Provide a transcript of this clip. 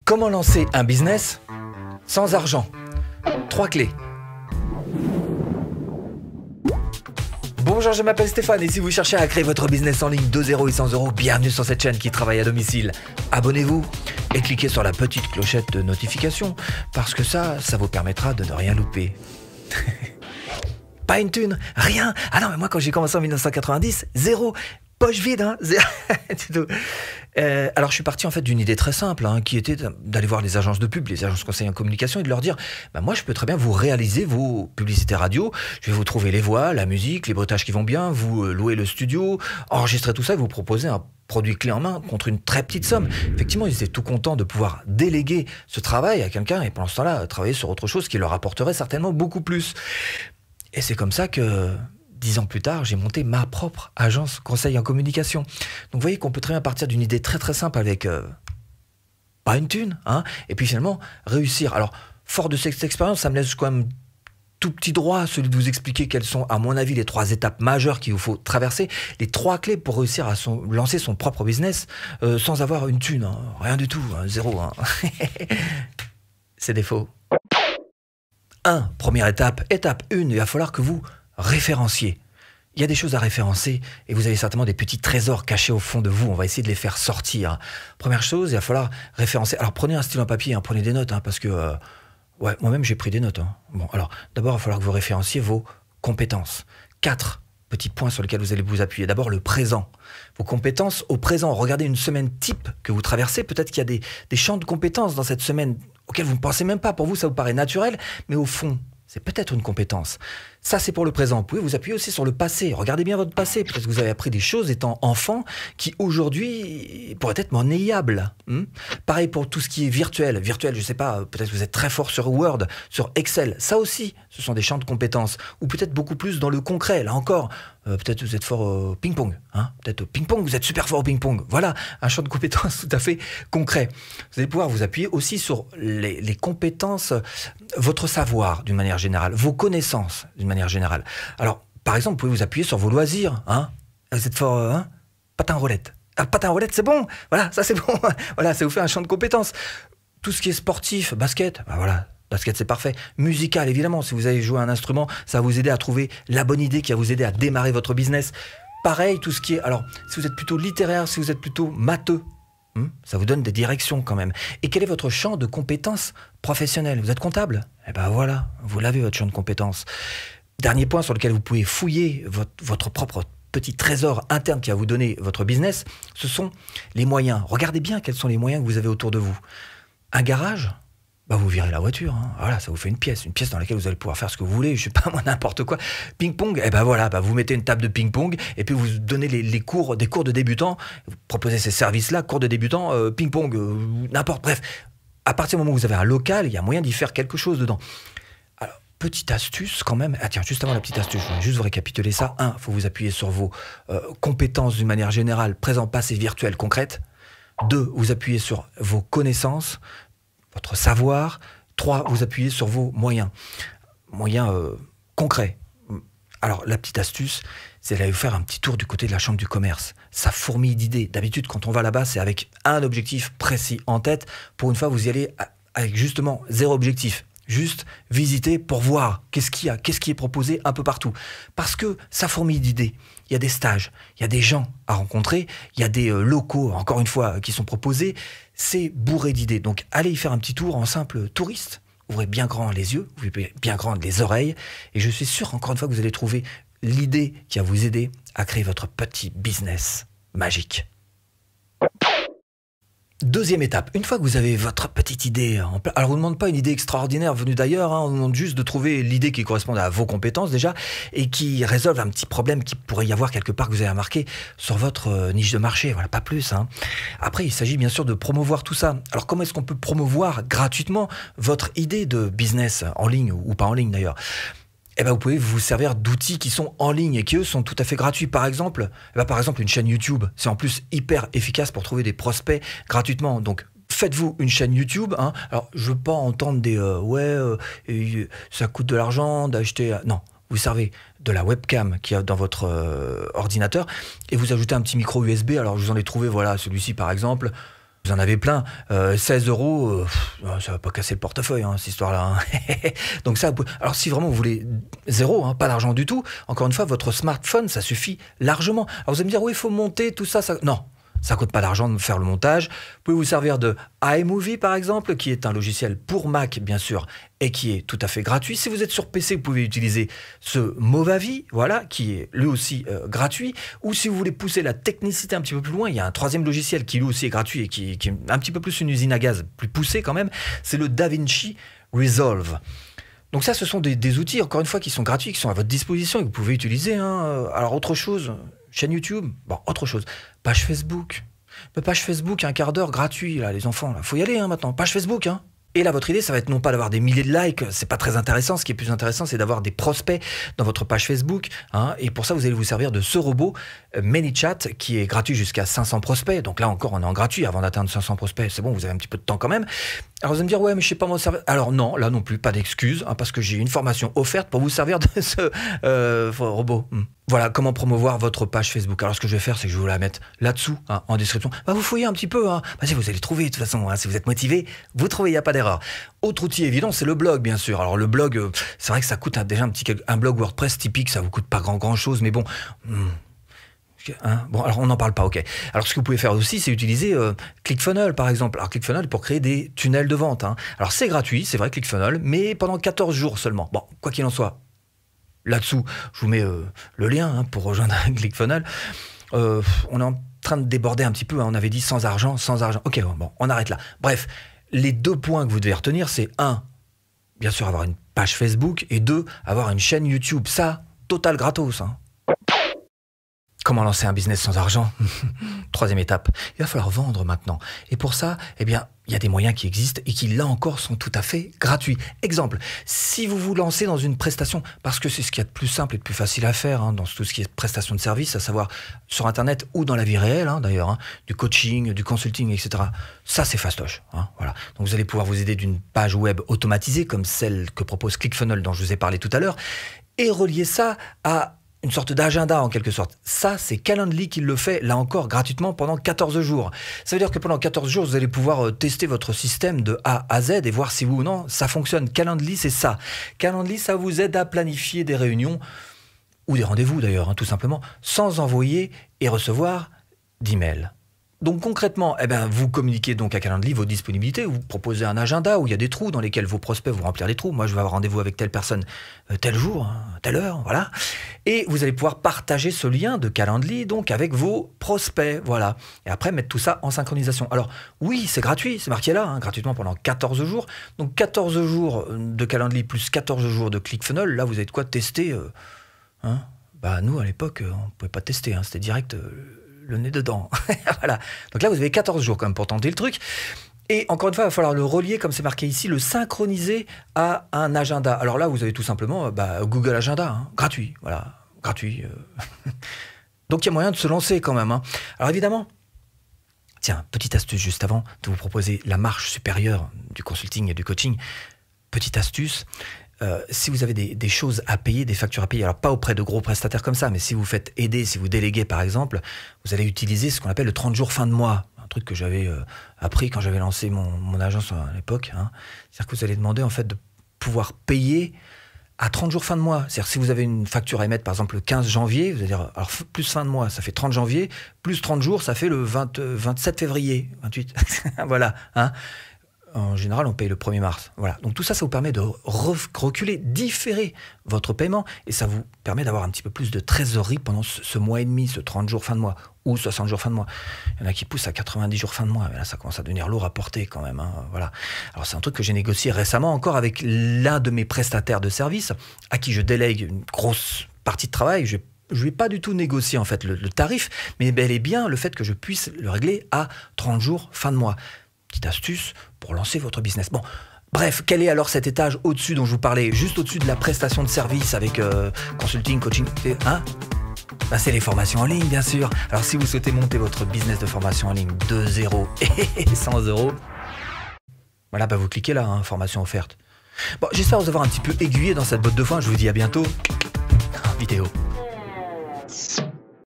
Comment lancer un business sans argent? 3 clés. Bonjour, je m'appelle Stéphane et si vous cherchez à créer votre business en ligne de 0 et 100 euros, bienvenue sur cette chaîne qui travaille à domicile. Abonnez-vous et cliquez sur la petite clochette de notification parce que ça vous permettra de ne rien louper. Pas une thune, rien. Ah non, mais moi quand j'ai commencé en 1990, zéro. Poche vide, hein. Alors je suis parti en fait d'une idée très simple, hein, qui était d'aller voir les agences de pub, les agences conseillers en communication et de leur dire bah, moi je peux très bien vous réaliser vos publicités radio, je vais vous trouver les voix, la musique, les bruitages qui vont bien, vous louer le studio, enregistrer tout ça et vous proposer un produit clé en main contre une très petite somme. Effectivement, ils étaient tout contents de pouvoir déléguer ce travail à quelqu'un et pendant ce temps-là travailler sur autre chose qui leur apporterait certainement beaucoup plus. Et c'est comme ça que 10 ans plus tard, j'ai monté ma propre agence conseil en communication. Donc vous voyez qu'on peut très bien partir d'une idée très très simple avec pas une thune, hein, et puis finalement réussir. Alors, fort de cette expérience, ça me laisse quand même tout petit droit, celui de vous expliquer quelles sont, à mon avis, les 3 étapes majeures qu'il vous faut traverser, les 3 clés pour réussir à lancer son propre business sans avoir une thune, hein, rien du tout, hein, zéro. Hein. C'est des faux. 1. Première étape, étape 1, il va falloir que vous référencier. Il y a des choses à référencer et vous avez certainement des petits trésors cachés au fond de vous. On va essayer de les faire sortir. Première chose, il va falloir référencer. Alors prenez un stylo, papier, hein, prenez des notes, hein, parce que ouais, moi-même j'ai pris des notes. Hein. Bon, alors d'abord, il va falloir que vous référenciez vos compétences. 4 petits points sur lesquels vous allez vous appuyer. D'abord, le présent. Vos compétences au présent. Regardez une semaine type que vous traversez. Peut-être qu'il y a des champs de compétences dans cette semaine auxquels vous ne pensez même pas. Pour vous, ça vous paraît naturel, mais au fond, c'est peut-être une compétence. Ça, c'est pour le présent. Vous pouvez vous appuyer aussi sur le passé. Regardez bien votre passé. Peut-être que vous avez appris des choses étant enfant qui, aujourd'hui, pourraient être monnayables. Pareil pour tout ce qui est virtuel. Virtuel, je ne sais pas, peut-être que vous êtes très fort sur Word, sur Excel. Ça aussi, ce sont des champs de compétences. Ou peut-être beaucoup plus dans le concret. Là encore, peut-être que vous êtes fort au ping-pong. Hein, peut-être au ping-pong, vous êtes super fort au ping-pong. Voilà, un champ de compétences tout à fait concret. Vous allez pouvoir vous appuyer aussi sur les compétences, votre savoir d'une manière générale, vos connaissances d'une manière générale. Alors, par exemple, vous pouvez vous appuyer sur vos loisirs. Hein, vous êtes fort, hein, patin roulette. Ah, patin roulette, c'est bon. Voilà, ça c'est bon. Voilà, ça vous fait un champ de compétences. Tout ce qui est sportif, basket, ben voilà. Basket, c'est parfait. Musical, évidemment. Si vous avez joué un instrument, ça va vous aider à trouver la bonne idée qui va vous aider à démarrer votre business. Pareil, tout ce qui est... Alors, si vous êtes plutôt littéraire, si vous êtes plutôt matheux, ça vous donne des directions quand même. Et quel est votre champ de compétences professionnelles? Vous êtes comptable? Eh ben voilà, vous l'avez votre champ de compétences. Dernier point sur lequel vous pouvez fouiller votre propre petit trésor interne qui va vous donner votre business, ce sont les moyens. Regardez bien quels sont les moyens que vous avez autour de vous. Un garage? Bah vous virez la voiture, hein. Voilà, ça vous fait une pièce dans laquelle vous allez pouvoir faire ce que vous voulez, je sais pas moi, n'importe quoi. Ping-pong, eh ben voilà, bah vous mettez une table de ping-pong et puis vous donnez des cours de débutants, vous proposez ces services-là, cours de débutants, ping-pong, n'importe, bref. À partir du moment où vous avez un local, il y a moyen d'y faire quelque chose dedans. Alors, petite astuce quand même, ah tiens, juste avant la petite astuce, je vais juste vous récapituler ça. 1, il faut vous appuyer sur vos compétences d'une manière générale, présent, passé, virtuel, concrète. 2, vous appuyez sur vos connaissances, votre savoir. 3, vous appuyez sur vos moyens. Moyens concrets. Alors, la petite astuce, c'est d'aller faire un petit tour du côté de la chambre du commerce. Ça fourmille d'idées. D'habitude, quand on va là-bas, c'est avec un objectif précis en tête. Pour une fois, vous y allez avec justement 0 objectif. Juste visiter pour voir qu'est-ce qu'il y a, qu'est-ce qui est proposé un peu partout. Parce que ça fourmille d'idées. Il y a des stages, il y a des gens à rencontrer, il y a des locaux, encore une fois, qui sont proposés. C'est bourré d'idées. Donc, allez y faire un petit tour en simple touriste. Ouvrez bien grand les yeux, ouvrez bien grand les oreilles. Et je suis sûr, encore une fois, que vous allez trouver l'idée qui va vous aider à créer votre petit business magique. Deuxième étape, une fois que vous avez votre petite idée, alors on ne vous demande pas une idée extraordinaire venue d'ailleurs, hein, on vous demande juste de trouver l'idée qui correspond à vos compétences déjà et qui résolve un petit problème qui pourrait y avoir quelque part que vous avez remarqué sur votre niche de marché, voilà, pas plus. Hein. Après, il s'agit bien sûr de promouvoir tout ça. Alors comment est-ce qu'on peut promouvoir gratuitement votre idée de business en ligne ou pas en ligne d'ailleurs? Eh ben, vous pouvez vous servir d'outils qui sont en ligne et qui, eux, sont tout à fait gratuits. Par exemple, une chaîne YouTube, c'est en plus hyper efficace pour trouver des prospects gratuitement. Donc, faites-vous une chaîne YouTube. Hein. Alors, je veux pas entendre des ça coûte de l'argent d'acheter. Non, vous servez de la webcam qu'il y a dans votre ordinateur et vous ajoutez un petit micro USB. Alors, je vous en ai trouvé, voilà, celui-ci par exemple. Vous en avez plein. 16 euros, ça va pas casser le portefeuille, hein, cette histoire-là. Hein. Donc ça, alors si vraiment vous voulez zéro, hein, pas d'argent du tout, encore une fois, votre smartphone, ça suffit largement. Alors vous allez me dire, oui, il faut monter, tout ça, ça... Non, ça coûte pas d'argent de faire le montage. Vous pouvez vous servir de iMovie, par exemple, qui est un logiciel pour Mac, bien sûr, et qui est tout à fait gratuit. Si vous êtes sur PC, vous pouvez utiliser ce Movavi, voilà, qui est lui aussi gratuit. Ou si vous voulez pousser la technicité un petit peu plus loin, il y a un troisième logiciel qui lui aussi est gratuit et qui est un petit peu plus une usine à gaz, plus poussée quand même, c'est le DaVinci Resolve. Donc ça, ce sont des outils, encore une fois, qui sont gratuits, qui sont à votre disposition et que vous pouvez utiliser. Hein. Alors autre chose, chaîne YouTube, bon, autre chose, page Facebook. Page Facebook, un quart d'heure gratuit, là, les enfants. Il faut y aller hein, maintenant, page Facebook. Hein. Et là, votre idée, ça va être non pas d'avoir des milliers de likes, c'est pas très intéressant. Ce qui est plus intéressant, c'est d'avoir des prospects dans votre page Facebook. Hein, et pour ça, vous allez vous servir de ce robot ManyChat qui est gratuit jusqu'à 500 prospects. Donc là encore, on est en gratuit avant d'atteindre 500 prospects. C'est bon, vous avez un petit peu de temps quand même. Alors vous allez me dire, ouais, mais je sais pas m'en servir. Alors non, là non plus, pas d'excuses, hein, parce que j'ai une formation offerte pour vous servir de ce robot. Voilà, comment promouvoir votre page Facebook. Alors ce que je vais faire, c'est que je vais vous la mettre là-dessous, hein, en description. Bah, vous fouillez un petit peu, hein. Bah, si vous allez trouver de toute façon, hein, si vous êtes motivé, vous trouvez, il n'y a pas d'erreur. Autre outil évident, c'est le blog, bien sûr. Alors le blog, c'est vrai que ça coûte déjà un blog WordPress typique, ça vous coûte pas grand chose, mais bon... Hein, bon, alors on n'en parle pas, ok. Alors ce que vous pouvez faire aussi, c'est utiliser ClickFunnels, par exemple. Alors ClickFunnels pour créer des tunnels de vente. Hein. Alors c'est gratuit, c'est vrai, ClickFunnels, mais pendant 14 jours seulement. Bon, quoi qu'il en soit, là-dessous, je vous mets le lien hein, pour rejoindre ClickFunnels. On est en train de déborder un petit peu, hein. On avait dit sans argent. Ok, bon, on arrête là. Bref, les 2 points que vous devez retenir, c'est 1, bien sûr, avoir une page Facebook, et 2, avoir une chaîne YouTube. Ça, total gratos, hein. Comment lancer un business sans argent? 3e étape, il va falloir vendre maintenant. Et pour ça, eh bien, il y a des moyens qui existent et qui, là encore, sont tout à fait gratuits. Exemple, si vous vous lancez dans une prestation, parce que c'est ce qu'il y a de plus simple et de plus facile à faire hein, dans tout ce qui est prestation de service, à savoir sur Internet ou dans la vie réelle, hein, d'ailleurs, hein, du coaching, du consulting, etc. Ça, c'est fastoche. Hein, voilà. Donc, vous allez pouvoir vous aider d'une page web automatisée, comme celle que propose ClickFunnels, dont je vous ai parlé tout à l'heure, et relier ça à une sorte d'agenda en quelque sorte. Ça, c'est Calendly qui le fait, là encore, gratuitement pendant 14 jours. Ça veut dire que pendant 14 jours, vous allez pouvoir tester votre système de A à Z et voir si oui ou non ça fonctionne. Calendly, c'est ça. Calendly, ça vous aide à planifier des réunions, ou des rendez-vous d'ailleurs, hein, tout simplement, sans envoyer et recevoir d'emails. Donc concrètement, eh ben, vous communiquez donc à Calendly vos disponibilités, vous proposez un agenda où il y a des trous dans lesquels vos prospects vont remplir les trous. Moi, je vais avoir rendez-vous avec telle personne tel jour, hein, telle heure, voilà. Et vous allez pouvoir partager ce lien de Calendly donc avec vos prospects, voilà. Et après, mettre tout ça en synchronisation. Alors oui, c'est gratuit, c'est marqué là, hein, gratuitement pendant 14 jours. Donc 14 jours de Calendly plus 14 jours de ClickFunnels, là, vous avez de quoi tester. Hein. Bah, nous, à l'époque, on ne pouvait pas tester, hein, c'était direct... le nez dedans. Voilà. Donc là, vous avez 14 jours quand même pour tenter le truc. Et encore une fois, il va falloir le relier, comme c'est marqué ici, le synchroniser à un agenda. Alors là, vous avez tout simplement Google Agenda, hein, gratuit. Voilà, gratuit. Donc il y a moyen de se lancer quand même. Hein. Alors évidemment, tiens, petite astuce juste avant de vous proposer la marche supérieure du consulting et du coaching. Petite astuce. Si vous avez des choses à payer, des factures à payer, alors pas auprès de gros prestataires comme ça, mais si vous faites aider, si vous déléguez par exemple, vous allez utiliser ce qu'on appelle le 30 jours fin de mois, un truc que j'avais appris quand j'avais lancé mon agence à l'époque. Hein. C'est-à-dire que vous allez demander en fait de pouvoir payer à 30 jours fin de mois. C'est-à-dire si vous avez une facture à émettre par exemple le 15 janvier, vous allez dire, alors plus fin de mois, ça fait 30 janvier, plus 30 jours, ça fait le 27 février, 28, voilà, hein. En général, on paye le 1er mars. Voilà. Donc tout ça, ça vous permet de reculer, différer votre paiement et ça vous permet d'avoir un petit peu plus de trésorerie pendant ce mois et demi, ce 30 jours fin de mois ou 60 jours fin de mois. Il y en a qui poussent à 90 jours fin de mois. Mais là, ça commence à devenir lourd à porter quand même. Hein. Voilà. Alors c'est un truc que j'ai négocié récemment encore avec l'un de mes prestataires de services à qui je délègue une grosse partie de travail. Je ne vais pas du tout négocier en fait le tarif, mais bel et bien le fait que je puisse le régler à 30 jours fin de mois. Petite astuce pour lancer votre business. Bon, bref, quel est alors cet étage au-dessus dont je vous parlais, juste au-dessus de la prestation de service avec consulting, coaching, hein? Bah, c'est les formations en ligne, bien sûr. Alors, si vous souhaitez monter votre business de formation en ligne de 0 et 100 €, voilà, bah, vous cliquez là, hein, formation offerte. Bon, j'espère vous avoir un petit peu aiguillé dans cette botte de foin. Je vous dis à bientôt. Vidéo.